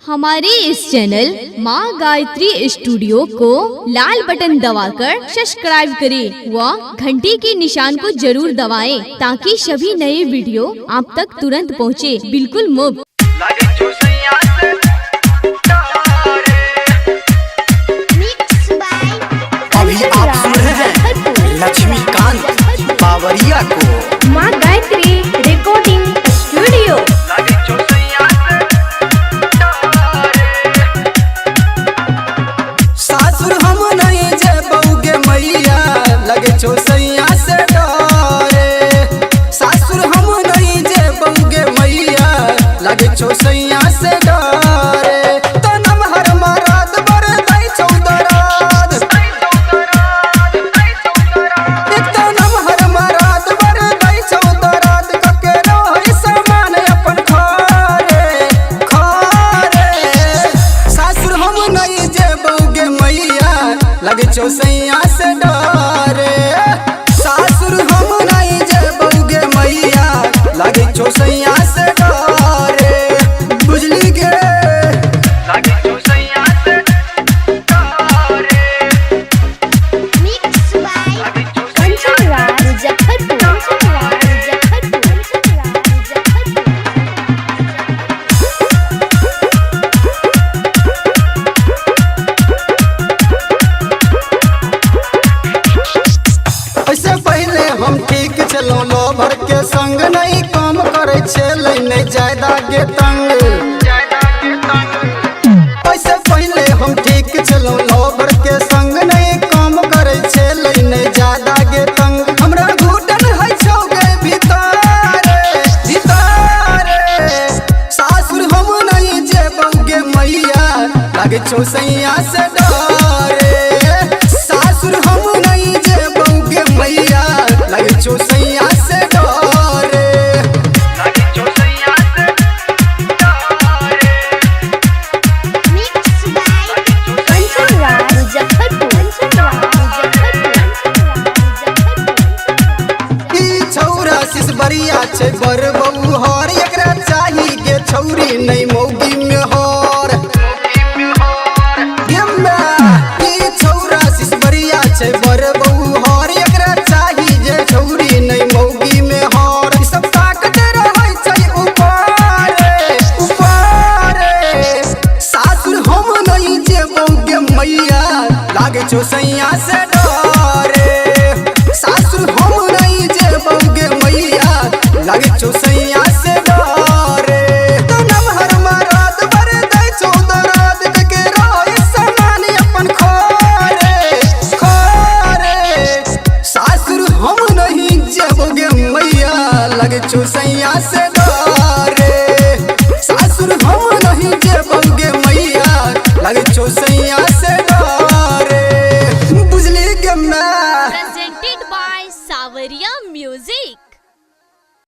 हमारे इस चैनल माँ गायत्री स्टूडियो को लाल बटन दबाकर सब्सक्राइब करें व घंटी के निशान को जरूर दबाएं ताकि सभी नए वीडियो आप तक तुरंत पहुँचे, बिल्कुल मुफ्त। अभी आप सुन रहे हैं लक्ष्मीकांत बावरिया को माँ गायत्री रिकॉर्डिंग स्टूडियो। सासुर हम नहीं जे बउगे मैया लगे चौसैया से डरे। सासुर हम नहीं जे बउगे मैया लगे चौसैया से डरे। तनम हर मराद बर दई चौदराद, तनम हर मराद बर दई चौदराद कके रोहि समान अपन खारे खारे। सासुर हम नहीं जे बउगे मैया लगे चौसैया से डरे। सासुर हम नहीं जे बउगे मैया लगे चौसैया से डरे। बुझली गे ऐसे पहले हम ठीक चलो लो भर के संग नहीं काम करे छे लेने ज्यादा के तंग। ऐसे पहले हम ठीक चलो लो भर के संग नहीं काम करे छे लेने ज्यादा के तंग। हमरा घुटन है छौगे भीतर भीतर। सासुर हम नहीं जे बउगे मैया लगे चौसैया से डरे। सासुर हम नहीं जे बउगे मैया लगे चौसैया से डरे। ई छौरा सिसबरिया छे बर बहू हर एकरा चाही गे छौरी नहीं मौगी में हर। गेम्बा ई छौरा सिसबरिया छे बर बहू हर एकरा चाही जे छौरी नहीं मौगी में हर। ई सब ताकत रहै छै ऊपर ऊपर। सासुर हम नहीं जे बउगे मैया लागे चौसैया से डरे। सासुर हम नहीं जे बउगे मैया लागे चौसैया से डरे। तनम हर मराद बर दई चौदराद के रोहि समान अपन खोरे खोरे। सासुर हम नहीं जे बउगे मैया लागे चौसैया से